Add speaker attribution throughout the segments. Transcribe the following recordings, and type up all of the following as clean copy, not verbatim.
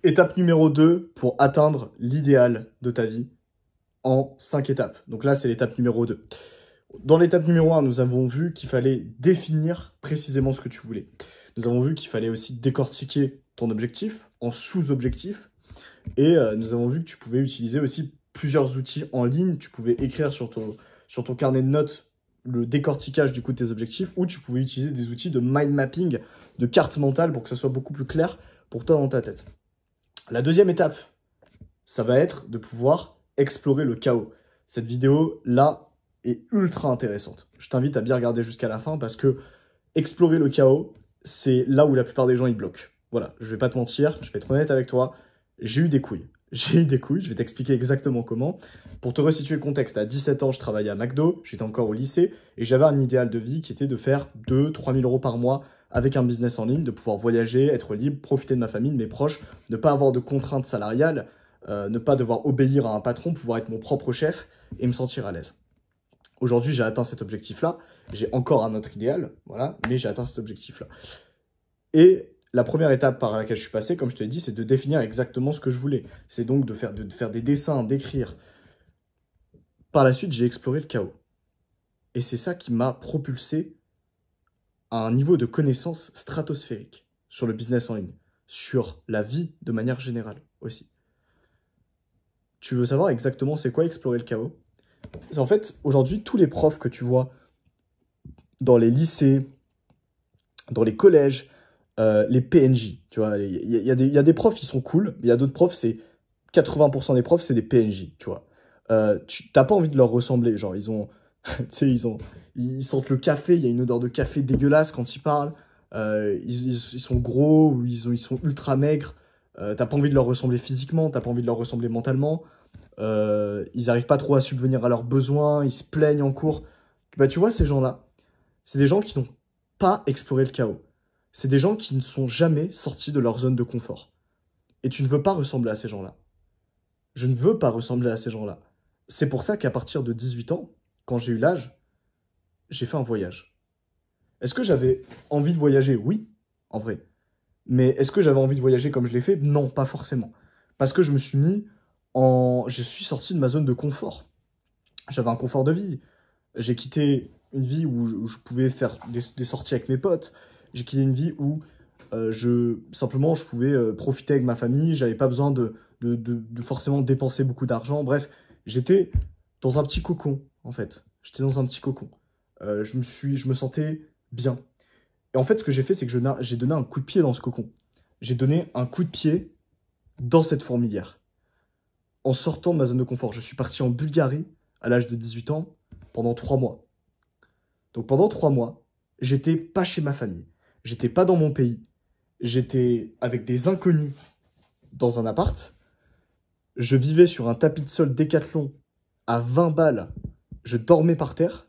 Speaker 1: Étape numéro 2 pour atteindre l'idéal de ta vie en 5 étapes. Donc là, c'est l'étape numéro 2. Dans l'étape numéro 1, nous avons vu qu'il fallait définir précisément ce que tu voulais. Nous avons vu qu'il fallait aussi décortiquer ton objectif en sous-objectifs. Et nous avons vu que tu pouvais utiliser aussi plusieurs outils en ligne. Tu pouvais écrire sur ton carnet de notes le décortiquage du coup de tes objectifs, ou tu pouvais utiliser des outils de mind mapping, de carte mentale, pour que ça soit beaucoup plus clair pour toi dans ta tête. La deuxième étape, ça va être de pouvoir explorer le chaos. Cette vidéo-là est ultra intéressante. Je t'invite à bien regarder jusqu'à la fin parce que explorer le chaos, c'est là où la plupart des gens ils bloquent. Voilà, je vais pas te mentir, je vais être honnête avec toi, j'ai eu des couilles. J'ai eu des couilles, je vais t'expliquer exactement comment. Pour te resituer le contexte, à 17 ans, je travaillais à McDo, j'étais encore au lycée, et j'avais un idéal de vie qui était de faire 2-3 000 euros par mois avec un business en ligne, de pouvoir voyager, être libre, profiter de ma famille, de mes proches, ne pas avoir de contraintes salariales, ne pas devoir obéir à un patron, pouvoir être mon propre chef et me sentir à l'aise. Aujourd'hui, j'ai atteint cet objectif-là, j'ai encore un autre idéal, voilà, mais j'ai atteint cet objectif-là. Et la première étape par laquelle je suis passé, comme je te l'ai dit, c'est de définir exactement ce que je voulais. C'est donc de faire des dessins, d'écrire. Par la suite, j'ai exploré le chaos. Et c'est ça qui m'a propulsé à un niveau de connaissance stratosphérique sur le business en ligne, sur la vie de manière générale aussi. Tu veux savoir exactement c'est quoi explorer le chaos? En fait, aujourd'hui, tous les profs que tu vois dans les lycées, dans les collèges, les PNJ, tu vois, il y a des profs qui sont cool, mais il y a d'autres profs, c'est 80% des profs, c'est des PNJ, tu vois. Tu t'as pas envie de leur ressembler, genre ils ont, tu sais, ils sentent le café, il y a une odeur de café dégueulasse quand ils parlent, ils sont gros ou ils sont ultra maigres, t'as pas envie de leur ressembler physiquement, t'as pas envie de leur ressembler mentalement, ils arrivent pas trop à subvenir à leurs besoins, ils se plaignent en cours. Bah tu vois, ces gens-là, c'est des gens qui n'ont pas exploré le chaos. C'est des gens qui ne sont jamais sortis de leur zone de confort. Et tu ne veux pas ressembler à ces gens-là. Je ne veux pas ressembler à ces gens-là. C'est pour ça qu'à partir de 18 ans, quand j'ai eu l'âge, j'ai fait un voyage. Est-ce que j'avais envie de voyager? Oui, en vrai. Mais est-ce que j'avais envie de voyager comme je l'ai fait? Non, pas forcément. Parce que je me suis mis en... Je suis sorti de ma zone de confort. J'avais un confort de vie. J'ai quitté une vie où je pouvais faire des sorties avec mes potes. J'ai quitté une vie où simplement je pouvais profiter avec ma famille. J'avais pas besoin de forcément dépenser beaucoup d'argent. Bref, j'étais dans un petit cocon, en fait. J'étais dans un petit cocon. Je me sentais bien. Et en fait, ce que j'ai fait, c'est que j'ai donné un coup de pied dans ce cocon. J'ai donné un coup de pied dans cette fourmilière. En sortant de ma zone de confort, je suis parti en Bulgarie à l'âge de 18 ans pendant 3 mois. Donc pendant 3 mois, j'étais pas chez ma famille. J'étais pas dans mon pays. J'étais avec des inconnus dans un appart. Je vivais sur un tapis de sol Décathlon à 20 balles. Je dormais par terre.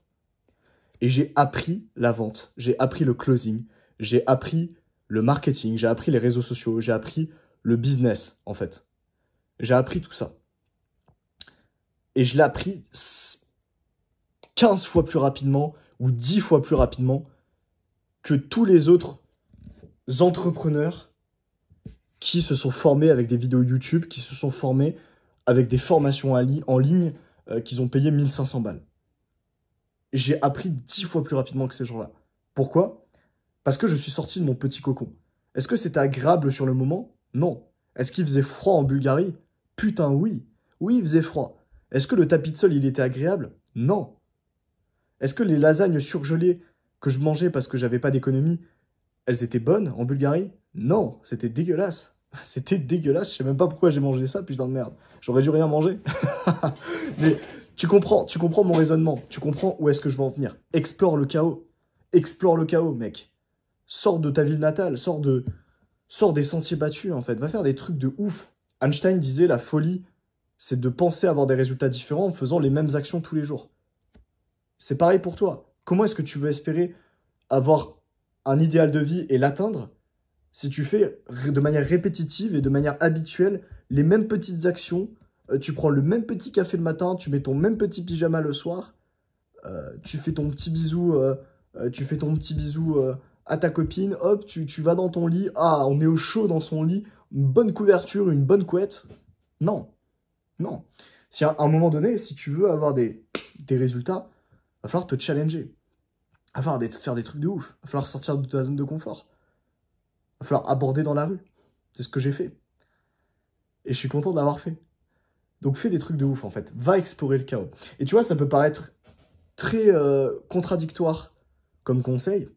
Speaker 1: Et j'ai appris la vente. J'ai appris le closing. J'ai appris le marketing. J'ai appris les réseaux sociaux. J'ai appris le business, en fait. J'ai appris tout ça. Et je l'ai appris 15 fois plus rapidement ou 10 fois plus rapidement que tous les autres entrepreneurs qui se sont formés avec des vidéos YouTube, qui se sont formés avec des formations en ligne qu'ils ont payé 1500 balles. J'ai appris 10 fois plus rapidement que ces gens-là. Pourquoi? Parce que je suis sorti de mon petit cocon. Est-ce que c'était agréable sur le moment? Non. Est-ce qu'il faisait froid en Bulgarie? Putain, oui. Oui, il faisait froid. Est-ce que le tapis de sol, il était agréable? Non. Est-ce que les lasagnes surgelées que je mangeais parce que j'avais pas d'économie, elles étaient bonnes en Bulgarie? Non, c'était dégueulasse. C'était dégueulasse, je sais même pas pourquoi j'ai mangé ça, putain de merde. J'aurais dû rien manger. Mais tu comprends mon raisonnement. Tu comprends où est-ce que je veux en venir. Explore le chaos. Explore le chaos, mec. Sors de ta ville natale, sors des sentiers battus, en fait. Va faire des trucs de ouf. Einstein disait, la folie, c'est de penser avoir des résultats différents en faisant les mêmes actions tous les jours. C'est pareil pour toi. Comment est-ce que tu veux espérer avoir un idéal de vie et l'atteindre si tu fais de manière répétitive et de manière habituelle les mêmes petites actions, tu prends le même petit café le matin, tu mets ton même petit pyjama le soir, tu fais ton petit bisou, à ta copine, hop, tu vas dans ton lit, ah, on est au chaud dans son lit, une bonne couverture, une bonne couette. Non, non. Si à un moment donné, si tu veux avoir des résultats, va falloir te challenger. Va falloir faire des trucs de ouf. Va falloir sortir de ta zone de confort. Va falloir aborder dans la rue. C'est ce que j'ai fait. Et je suis content d'avoir fait. Donc fais des trucs de ouf en fait. Va explorer le chaos. Et tu vois, ça peut paraître très contradictoire comme conseil,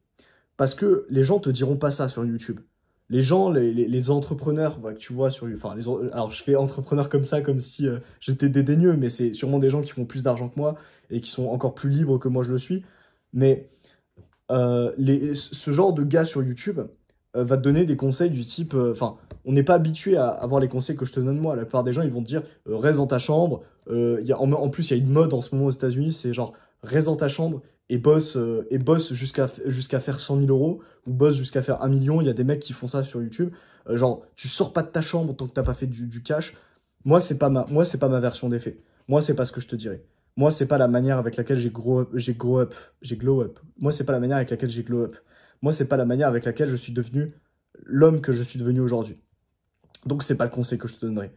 Speaker 1: parce que les gens te diront pas ça sur YouTube. Les gens, les entrepreneurs que tu vois sur... Enfin, alors je fais entrepreneur comme ça, comme si j'étais dédaigneux, mais c'est sûrement des gens qui font plus d'argent que moi et qui sont encore plus libres que moi je le suis. Mais ce genre de gars sur YouTube va te donner des conseils du type... Enfin, on n'est pas habitué à avoir les conseils que je te donne moi. La plupart des gens, ils vont te dire reste dans ta chambre. En plus, il y a une mode en ce moment aux États-Unis, c'est genre reste dans ta chambre et bosse jusqu'à faire 100 000 euros ou bosse jusqu'à faire 1 million. Il y a des mecs qui font ça sur YouTube. Genre, tu sors pas de ta chambre tant que t'as pas fait du cash. Moi, c'est pas ma version des faits. Moi, c'est pas ce que je te dirais. Moi, c'est pas la manière avec laquelle j'ai glow up. Moi, c'est pas la manière avec laquelle j'ai glow up. Moi, c'est pas la manière avec laquelle je suis devenu l'homme que je suis devenu aujourd'hui. Donc, c'est pas le conseil que je te donnerai.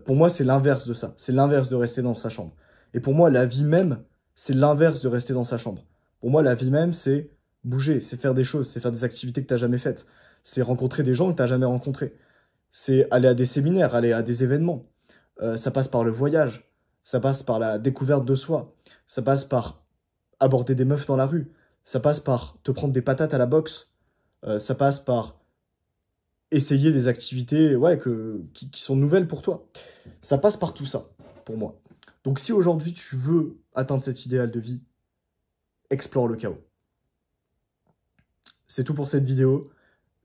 Speaker 1: Pour moi, c'est l'inverse de ça. C'est l'inverse de rester dans sa chambre. Et pour moi, la vie même, c'est l'inverse de rester dans sa chambre. Pour moi, la vie même, c'est bouger, c'est faire des choses, c'est faire des activités que tu n'as jamais faites. C'est rencontrer des gens que tu n'as jamais rencontrés. C'est aller à des séminaires, aller à des événements. Ça passe par le voyage. Ça passe par la découverte de soi. Ça passe par aborder des meufs dans la rue. Ça passe par te prendre des patates à la boxe. Ça passe par essayer des activités qui sont nouvelles pour toi. Ça passe par tout ça, pour moi. Donc si aujourd'hui tu veux atteindre cet idéal de vie, explore le chaos. C'est tout pour cette vidéo.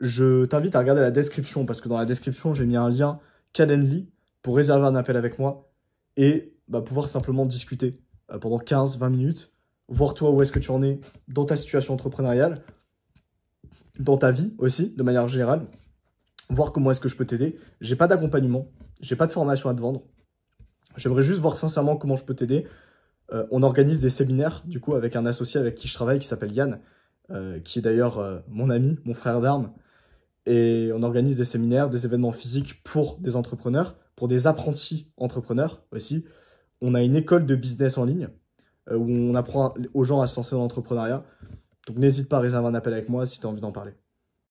Speaker 1: Je t'invite à regarder la description, parce que dans la description, j'ai mis un lien Calendly pour réserver un appel avec moi et pouvoir simplement discuter pendant 15-20 minutes, voir toi où est-ce que tu en es dans ta situation entrepreneuriale, dans ta vie aussi, de manière générale, voir comment est-ce que je peux t'aider. J'ai pas d'accompagnement, j'ai pas de formation à te vendre. J'aimerais juste voir sincèrement comment je peux t'aider. On organise des séminaires, du coup, avec un associé avec qui je travaille, qui s'appelle Yann, qui est d'ailleurs mon ami, mon frère d'armes. Et on organise des séminaires, des événements physiques pour des entrepreneurs, pour des apprentis entrepreneurs aussi. On a une école de business en ligne où on apprend aux gens à se lancer dans l'entrepreneuriat. Donc n'hésite pas à réserver un appel avec moi si tu as envie d'en parler.